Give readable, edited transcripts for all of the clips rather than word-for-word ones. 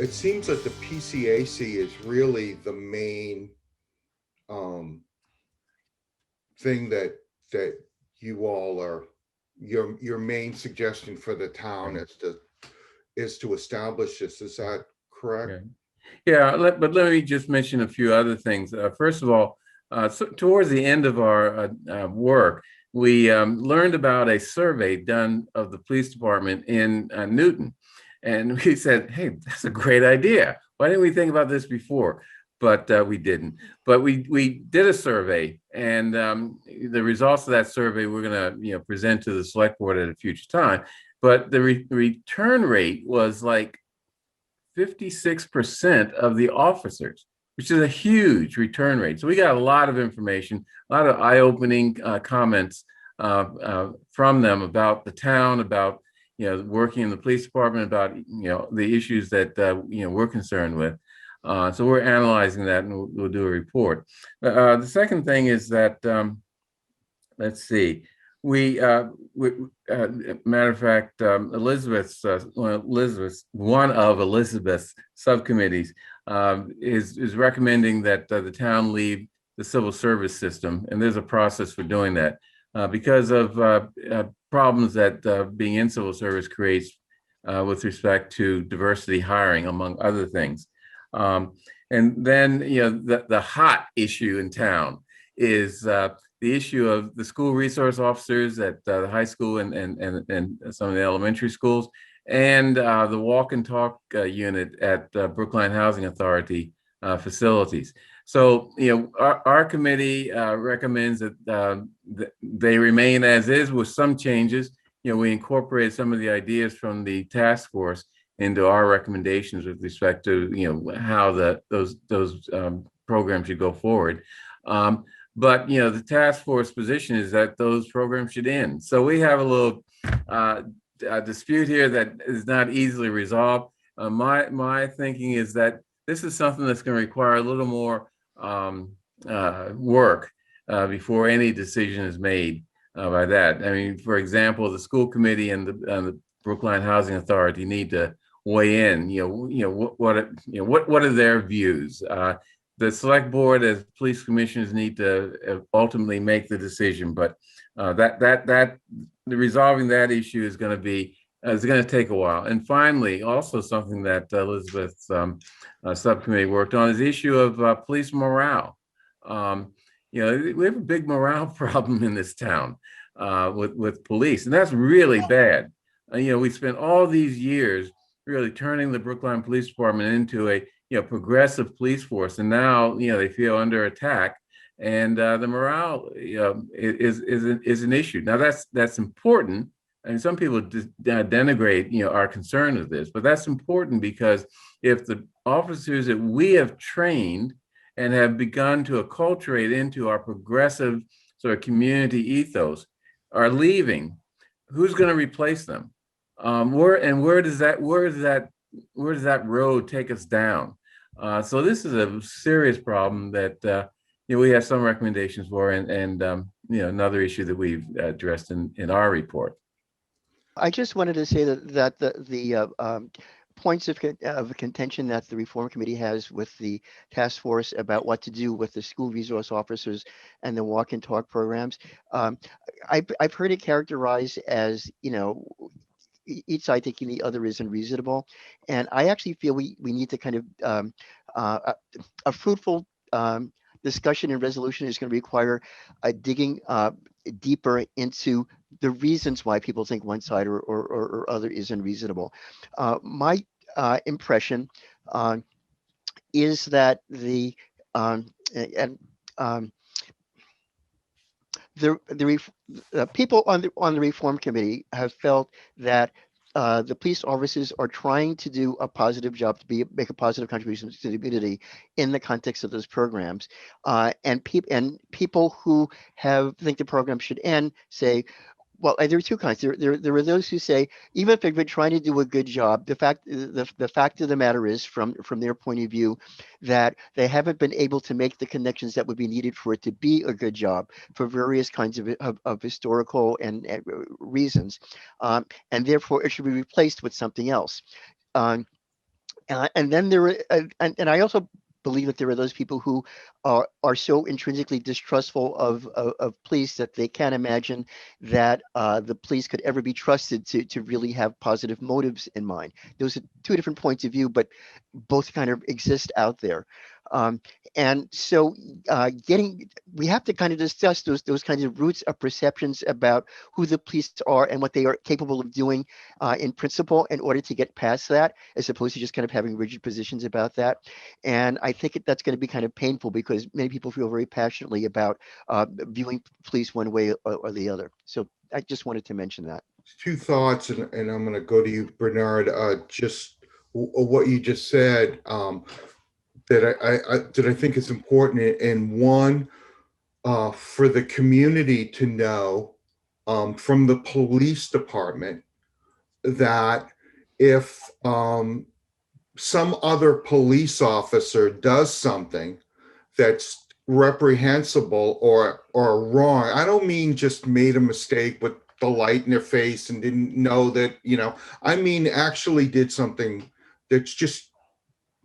it seems that the PCAC is really the main thing that you all are, your main suggestion for the town is to establish this. Is that correct? Okay. Yeah, but let me just mention a few other things. First of all, so towards the end of our work, we learned about a survey done of the police department in Newton. And we said, hey, that's a great idea. Why didn't we think about this before? But we didn't. But we did a survey, and the results of that survey we're going to present to the select board at a future time. But the return rate was like 56% of the officers, which is a huge return rate. So we got a lot of information, a lot of eye-opening comments from them about the town, about working in the police department, about the issues that we're concerned with. So we're analyzing that, and we'll do a report. The second thing is that let's see. Matter of fact, Elizabeth's one of Elizabeth's subcommittees is recommending that the town leave the civil service system, and there's a process for doing that because of problems that being in civil service creates with respect to diversity hiring, among other things. And then the hot issue in town is the issue of the school resource officers at the high school and some of the elementary schools, and the walk and talk unit at Brookline Housing Authority facilities. So, our committee recommends that they remain as is with some changes. We incorporated some of the ideas from the task force into our recommendations with respect to, how those programs should go forward. But the task force position is that those programs should end. So we have a little dispute here that is not easily resolved. My thinking is that this is something that's going to require a little more work before any decision is made by that. I mean, for example, the school committee and the Brookline Housing Authority need to weigh in. What are their views? The select board as police commissioners need to ultimately make the decision, but resolving that issue is going to take a while. And finally, also something that Elizabeth's subcommittee worked on is the issue of police morale. We have a big morale problem in this town with police, and that's really bad. We spent all these years really turning the Brookline Police Department into a progressive police force, and now they feel under attack, and the morale is an issue. Now that's important, and some people denigrate our concern of this, but that's important because if the officers that we have trained and have begun to acculturate into our progressive sort of community ethos are leaving, who's going to replace them? Where does that road take us down? So this is a serious problem that we have some recommendations for, and another issue that we've addressed in our report. I just wanted to say that the points of contention that the reform committee has with the task force about what to do with the school resource officers and the walk and talk programs, I've heard it characterized as each side thinking the other is unreasonable, and I actually feel we need to kind of a fruitful discussion and resolution is going to require digging deeper into the reasons why people think one side or other is unreasonable. My impression is that the people on the reform committee have felt that the police officers are trying to do a positive job make a positive contribution to the community in the context of those programs, and people who think the program should end say, well, there are two kinds. There are those who say, even if they've been trying to do a good job, the fact of the matter is, from their point of view, that they haven't been able to make the connections that would be needed for it to be a good job for various kinds of historical and reasons, and therefore it should be replaced with something else. And then there and I also believe that there are those people who are so intrinsically distrustful of police that they can't imagine that the police could ever be trusted to really have positive motives in mind. Those are two different points of view, but both kind of exist out there. Um, and so we have to kind of discuss those kinds of roots of perceptions about who the police are and what they are capable of doing in principle in order to get past that, as opposed to just kind of having rigid positions about that. And I think that's going to be kind of painful because many people feel very passionately about viewing police one way or the other. So I just wanted to mention that. Two thoughts, and I'm going to go to you, Bernard. Just what you just said, that I think is important, and one, for the community to know from the police department that if some other police officer does something that's reprehensible or wrong, I don't mean just made a mistake with the light in their face and didn't know that, I mean actually did something that's just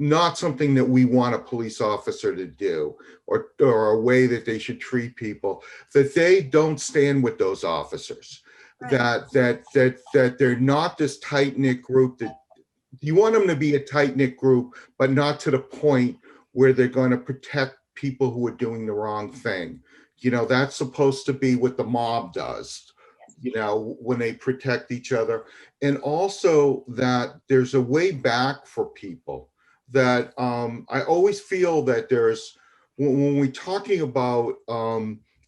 not something that we want a police officer to do, or a way that they should treat people, that they don't stand with those officers. Right. That they're not this tight-knit group. That you want them to be a tight-knit group, but not to the point where they're going to protect people who are doing the wrong thing. That's supposed to be what the mob does, when they protect each other. And also that there's a way back for people. That I always feel that there's, when we're talking about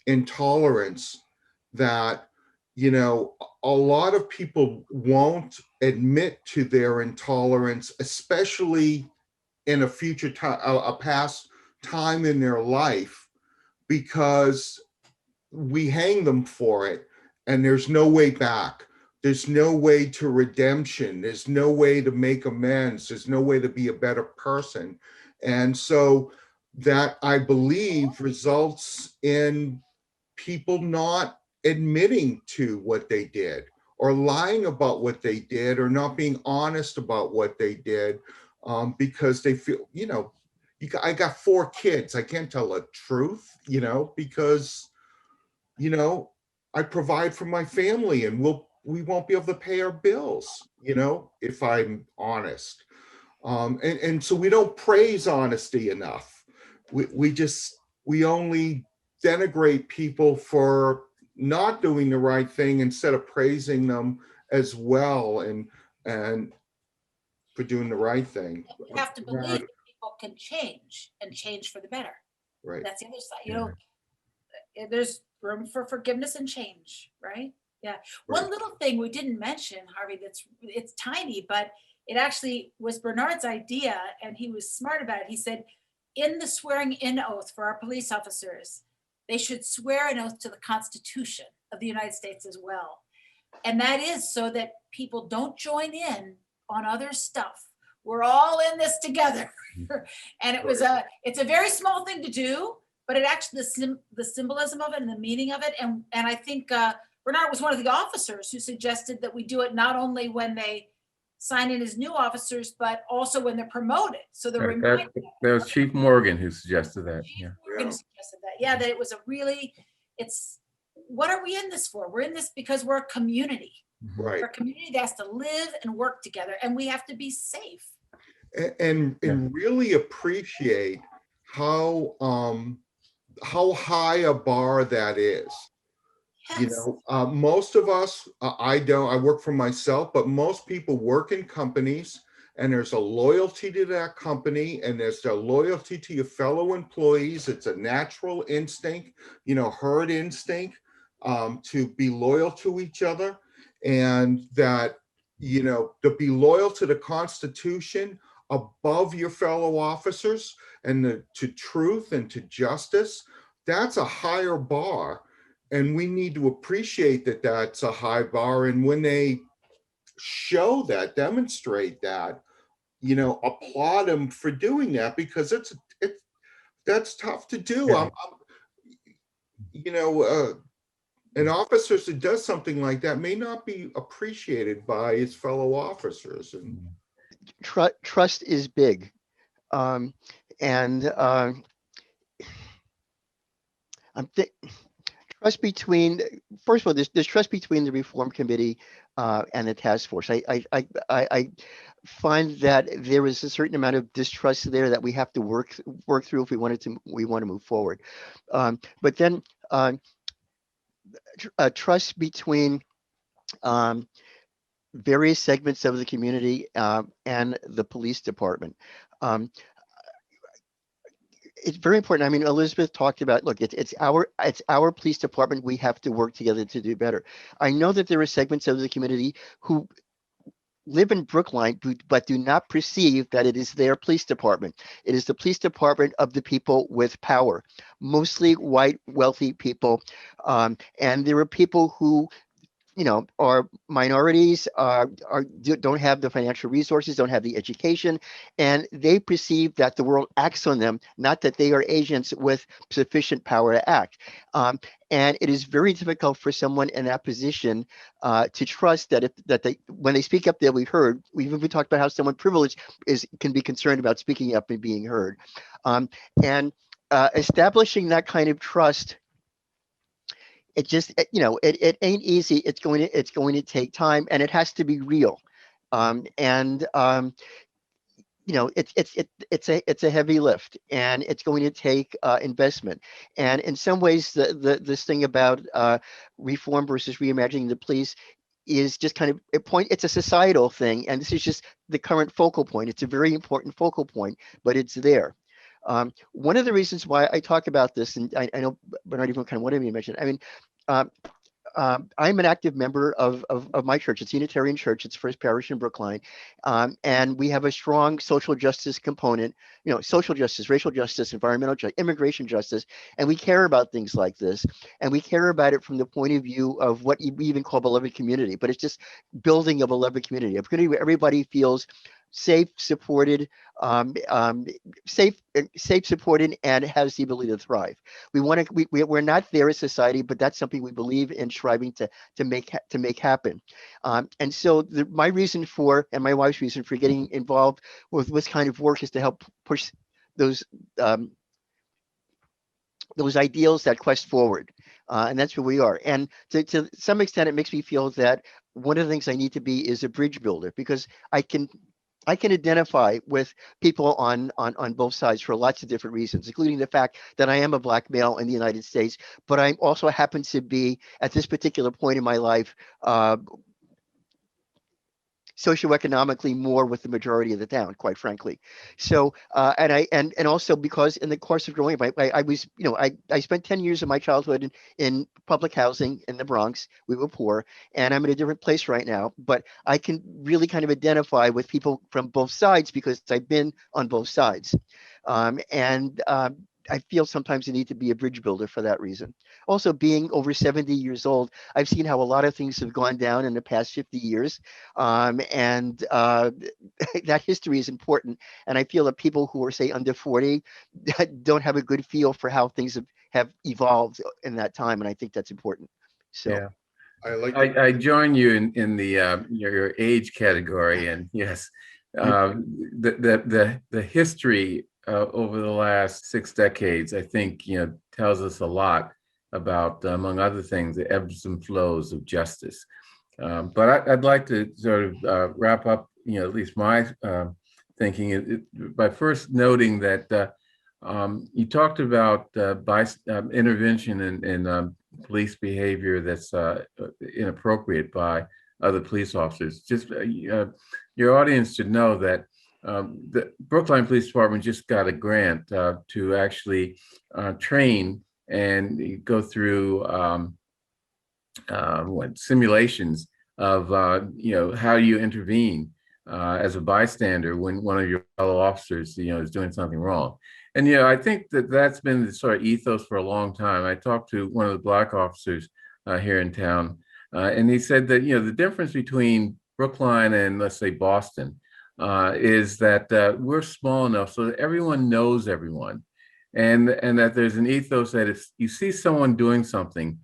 intolerance, that, a lot of people won't admit to their intolerance, especially in a future time, a past time in their life, because we hang them for it and there's no way back. There's no way to redemption. There's no way to make amends. There's no way to be a better person. And so that, I believe, results in people not admitting to what they did, or lying about what they did, or not being honest about what they did, because they feel, I got 4 kids. I can't tell the truth, because, I provide for my family, and we won't be able to pay our bills, if I'm honest. And so we don't praise honesty enough. We only denigrate people for not doing the right thing instead of praising them as well, and for doing the right thing. You have to believe that people can change, and change for the better. Right. That's the other side. There's room for forgiveness and change, right? Yeah. Right. One little thing we didn't mention, Harvey, it's tiny, but it actually was Bernard's idea, and he was smart about it. He said, in the swearing in oath for our police officers, they should swear an oath to the Constitution of the United States as well. And that is so that people don't join in on other stuff. We're all in this together. And it's a very small thing to do, but it actually, the symbolism of it and the meaning of it. And I think Bernard was one of the officers who suggested that we do it not only when they sign in as new officers, but also when they're promoted. So the that was Chief Morgan who suggested that. Chief Morgan suggested that. Yeah, that it was what are we in this for? We're in this because we're a community. Right. We're a community that has to live and work together, and we have to be safe. And really appreciate how high a bar that is. Yes. Most of us, I work for myself, but most people work in companies, and there's a loyalty to that company, and there's a loyalty to your fellow employees. It's a natural instinct, herd instinct, to be loyal to each other, and that, to be loyal to the Constitution above your fellow officers, and to truth and to justice. That's a higher bar. And we need to appreciate that that's a high bar. And when they show that, demonstrate that, applaud them for doing that, because that's tough to do. Yeah. An officer who does something like that may not be appreciated by his fellow officers. And trust is big. Um, and I'm th trust between, first of all, there's trust between the reform committee and the task force. I find that there is a certain amount of distrust there that we have to work through if we want to move forward. But then trust between um, various segments of the community and the police department. Um, it's very important. I mean, Elizabeth talked about, look, it's our police department. We have to work together to do better. I know that there are segments of the community who live in Brookline, but do not perceive that it is their police department. It is the police department of the people with power, mostly white, wealthy people. And there are people who are minorities, don't have the financial resources, don't have the education, and they perceive that the world acts on them, not that they are agents with sufficient power to act. And it is very difficult for someone in that position to trust that when they speak up, they'll be heard. We've even talked about how someone privileged can be concerned about speaking up and being heard. And establishing that kind of trust, it just it ain't easy. It's going to take time, and it has to be real. It's a heavy lift, and it's going to take investment. And in some ways, this thing about reform versus reimagining the police is just kind of it's a societal thing, and this is just the current focal point. It's a very important focal point, but it's there. One of the reasons why I talk about this, and I know Bernard even kind of wanted me to mention, I mean, I'm an active member of my church. It's Unitarian Church. It's First Parish in Brookline. And we have a strong social justice component, social justice, racial justice, environmental justice, immigration justice. And we care about things like this. And we care about it from the point of view of what we even call beloved community, but it's just building a beloved community, a community where everybody feels safe, supported, safe, supported, and has the ability to thrive. We're not there as society, but that's something we believe in striving to make happen. And so my reason for, and my wife's reason for getting involved with this kind of work is to help push those ideals, that quest forward. And that's where we are. And to some extent, it makes me feel that one of the things I need to be is a bridge builder, because I can identify with people on both sides for lots of different reasons, including the fact that I am a Black male in the United States, but I also happen to be, at this particular point in my life, socioeconomically more with the majority of the town, quite frankly. So, and also because in the course of growing up, I was, I spent 10 years of my childhood in public housing in the Bronx. We were poor, and I'm in a different place right now, but I can really kind of identify with people from both sides because I've been on both sides. I feel sometimes you need to be a bridge builder for that reason. Also, being over 70 years old, I've seen how a lot of things have gone down in the past 50 years. That history is important. And I feel that people who are, say, under 40 don't have a good feel for how things have evolved in that time. And I think that's important. So. Yeah. I join you in the your age category, and yes, the history over the last 6 decades, I think, tells us a lot about, among other things, the ebbs and flows of justice. But I'd like to sort of wrap up, at least my thinking by first noting that you talked about intervention in police behavior that's inappropriate by other police officers. Just your audience should know that the Brookline Police Department just got a grant to actually train and go through simulations of how you intervene as a bystander when one of your fellow officers is doing something wrong. And I think that's been the sort of ethos for a long time. I talked to one of the Black officers here in town, and he said that the difference between Brookline and, let's say, Boston is that we're small enough so that everyone knows everyone, and that there's an ethos that if you see someone doing something,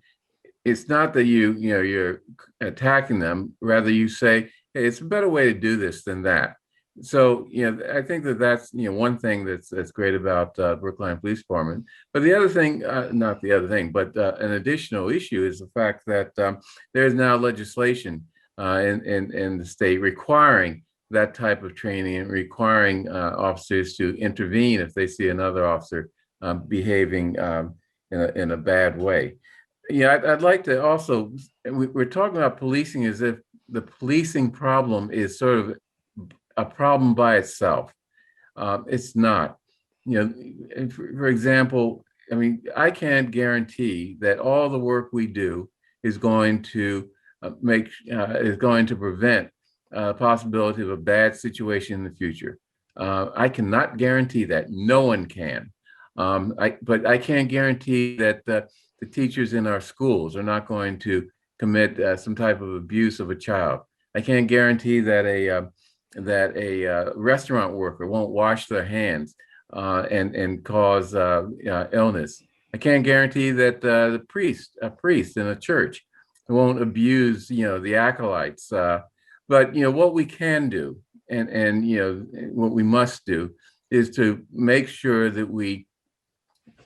it's not that you're attacking them. Rather, you say, hey, it's a better way to do this than that. So, I think that that's, one thing that's great about Brookline Police Department. But the other thing, not the other thing, but an additional issue is the fact that there's now legislation in the state requiring that type of training and requiring officers to intervene if they see another officer behaving in a bad way. I'd like to also, we're talking about policing as if the policing problem is sort of a problem by itself. It's not. For example, I mean, I can't guarantee that all the work we do is going to prevent the possibility of a bad situation in the future. I cannot guarantee that. No one can. But I can't guarantee that the teachers in our schools are not going to commit some type of abuse of a child. I can't guarantee that a restaurant worker won't wash their hands and cause illness. I can't guarantee that a priest in a church won't abuse, the acolytes. But what we can do, and what we must do, is to make sure that we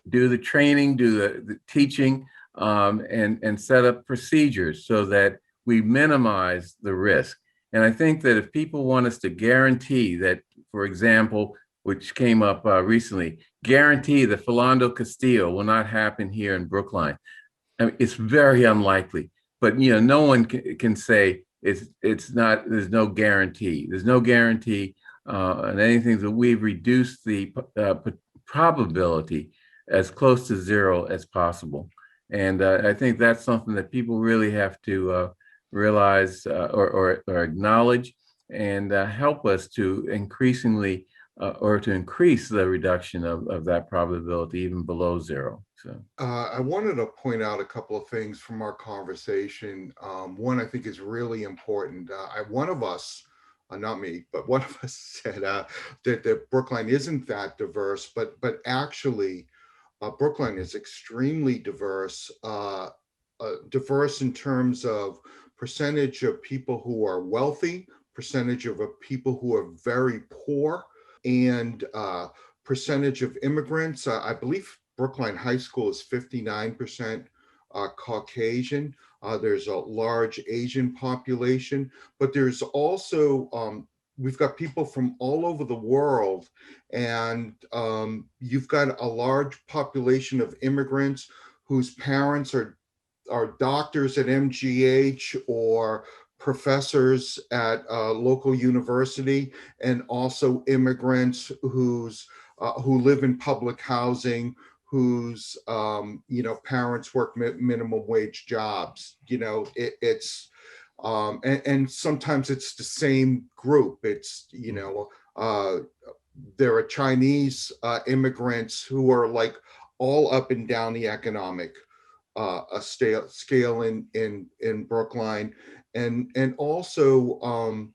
do the training, do the teaching, and set up procedures so that we minimize the risk. And I think that if people want us to guarantee that, for example, which came up recently, guarantee that Philando Castile will not happen here in Brookline, I mean, it's very unlikely. But no one can say it's not. There's no guarantee. There's no guarantee on anything. That we've reduced the probability as close to zero as possible. And I think that's something that people really have to realize or acknowledge, and help us to increasingly or to increase the reduction of that probability even below zero. So I wanted to point out a couple of things from our conversation. One I think is really important. One of us, not me, but one of us said that Brookline isn't that diverse, but actually Brookline is extremely diverse. Diverse in terms of percentage of people who are wealthy, percentage of people who are very poor, and percentage of immigrants. I believe Brookline High School is 59% Caucasian. There's a large Asian population, but there's also, we've got people from all over the world, and you've got a large population of immigrants whose parents are doctors at MGH or professors at a local university, and also immigrants who live in public housing, whose parents work minimum wage jobs. It's and sometimes it's the same group. It's there are Chinese immigrants who are like all up and down the economic scale in Brookline, and also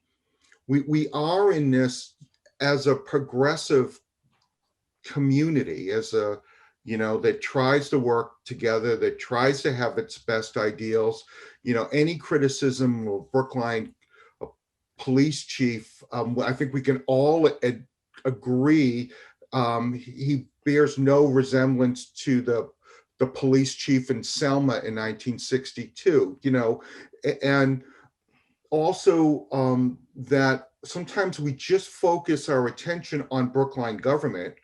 we are in this as a progressive community, as a that tries to work together, that tries to have its best ideals. Any criticism of Brookline police chief, I think we can all agree he bears no resemblance to the police chief in Selma in 1962, and also that sometimes we just focus our attention on Brookline government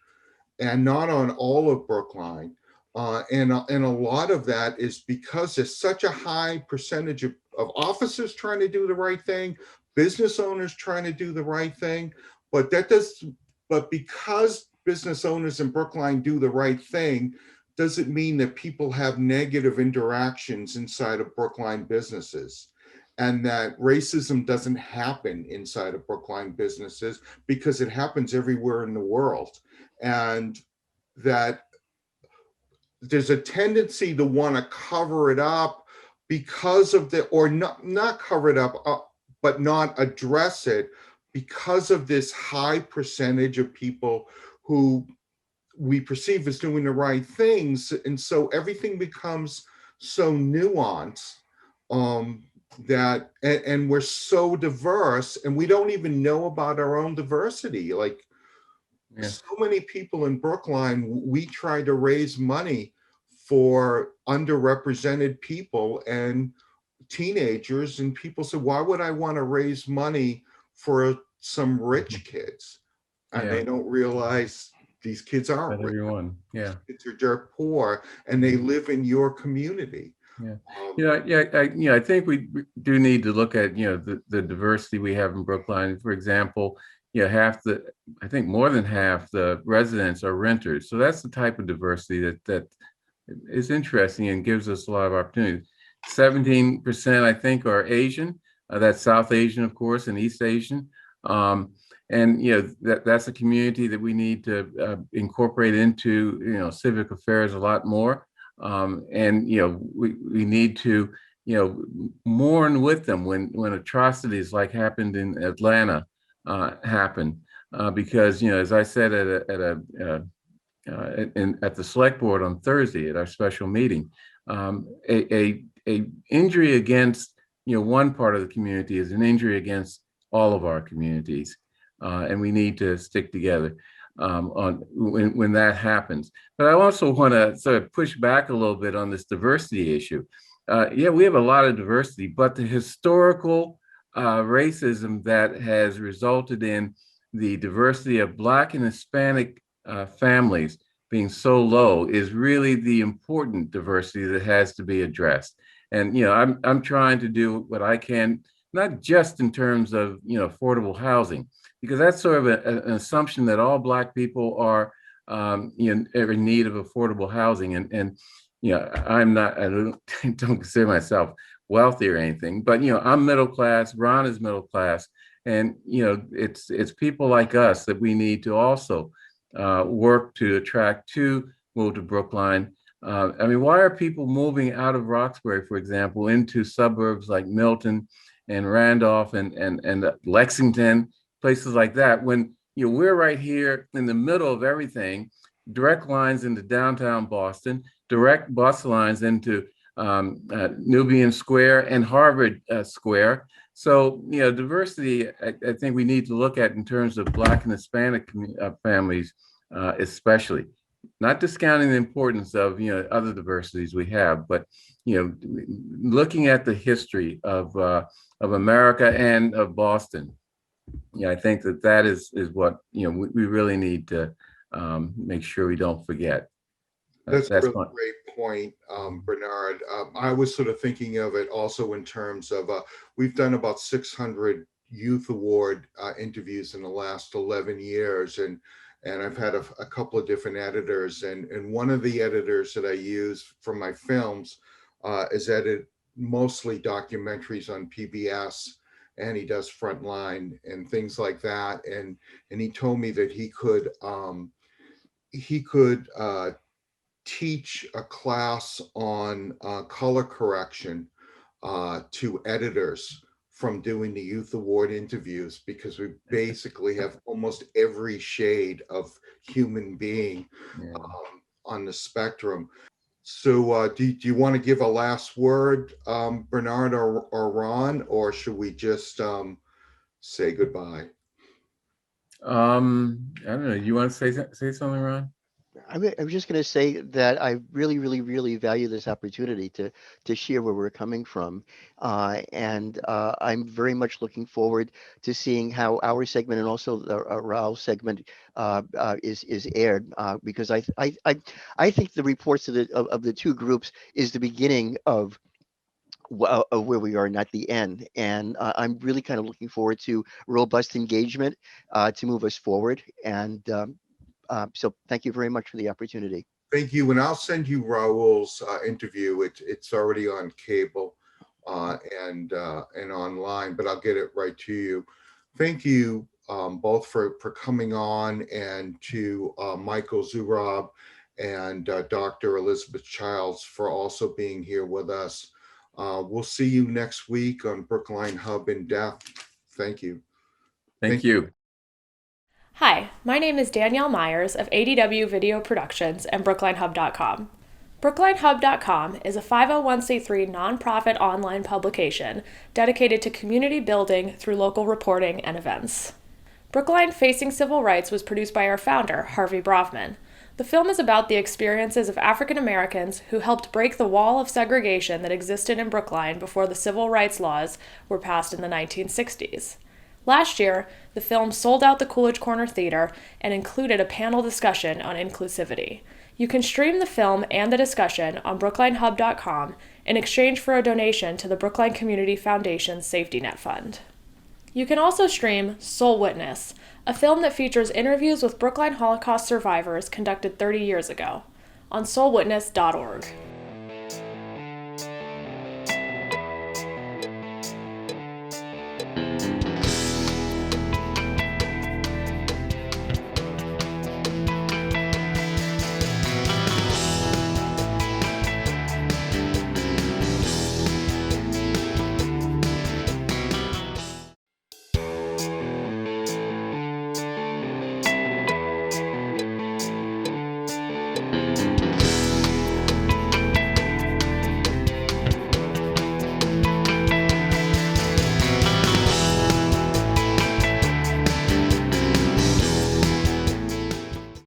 and not on all of Brookline. And a lot of that is because there's such a high percentage of officers trying to do the right thing, business owners trying to do the right thing, but because business owners in Brookline do the right thing, doesn't mean that people have negative interactions inside of Brookline businesses, and that racism doesn't happen inside of Brookline businesses, because it happens everywhere in the world. And that there's a tendency to want to cover it up because of or not cover it up, but not address it because of this high percentage of people who we perceive as doing the right things. And so everything becomes so nuanced and we're so diverse, and we don't even know about our own diversity. Like, Yeah. so many people in Brookline, we try to raise money for underrepresented people and teenagers, and people say, why would I want to raise money for some rich kids? And Yeah. they don't realize these kids aren't Not rich. everyone. Yeah. Kids are dirt poor, and they live in your community. Yeah. I think we do need to look at, the diversity we have in Brookline. For example, I think more than half the residents are renters. So that's the type of diversity that is interesting and gives us a lot of opportunity. 17%, I think, are Asian. That's South Asian, of course, and East Asian. And that's a community that we need to incorporate into civic affairs a lot more. And we need to mourn with them when atrocities like happened in Atlanta happen, because as I said at the select board on Thursday at our special meeting, a injury against one part of the community is an injury against all of our communities, and we need to stick together on when that happens. But I also want to sort of push back a little bit on this diversity issue. We have a lot of diversity, but the historical racism that has resulted in the diversity of Black and Hispanic families being so low is really the important diversity that has to be addressed. And I'm trying to do what I can, not just in terms of affordable housing, because that's sort of an assumption that all Black people are in need of affordable housing. And I'm not, I don't consider myself wealthy or anything, but I'm middle class. Ron is middle class, and it's people like us that we need to also work to attract to move to Brookline. I mean, why are people moving out of Roxbury, for example, into suburbs like Milton and Randolph and Lexington, places like that, when we're right here in the middle of everything, direct lines into downtown Boston, direct bus lines into Nubian Square and Harvard Square. So, diversity, I think we need to look at in terms of Black and Hispanic families, especially. Not discounting the importance of other diversities we have, but looking at the history of America and of Boston. I think that is what we really need to make sure we don't forget. That's a really great point, Bernard. I was sort of thinking of it also in terms of we've done about 600 youth award interviews in the last 11 years, and I've had a couple of different editors, and one of the editors that I use for my films is edit mostly documentaries on PBS, and he does Frontline and things like that, and he told me that he could teach a class on color correction to editors from doing the youth award interviews, because we basically have almost every shade of human being on the spectrum. So do you want to give a last word, Bernard or Ron, or should we just say goodbye? I don't know. You want to say something, Ron? I was just going to say that I really, really, really value this opportunity to share where we're coming from, and I'm very much looking forward to seeing how our segment and also the Raul's segment is aired, because I think the reports of the two groups is the beginning of where we are, not the end. And I'm really kind of looking forward to robust engagement to move us forward. And so thank you very much for the opportunity. Thank you. And I'll send you Raul's interview. It's already on cable and online, but I'll get it right to you. Thank you both for coming on, and to Michael Zoorob and Dr. Elizabeth Childs for also being here with us. We'll see you next week on BrooklineHub In-Depth. Thank you. Thank you. Hi, my name is Danielle Myers of ADW Video Productions and BrooklineHub.com. BrooklineHub.com is a 501c3 nonprofit online publication dedicated to community building through local reporting and events. Brookline Facing Civil Rights was produced by our founder, Harvey Bravman. The film is about the experiences of African Americans who helped break the wall of segregation that existed in Brookline before the civil rights laws were passed in the 1960s. Last year, the film sold out the Coolidge Corner Theater and included a panel discussion on inclusivity. You can stream the film and the discussion on BrooklineHub.com in exchange for a donation to the Brookline Community Foundation's Safety Net Fund. You can also stream Soul Witness, a film that features interviews with Brookline Holocaust survivors conducted 30 years ago, on soulwitness.org.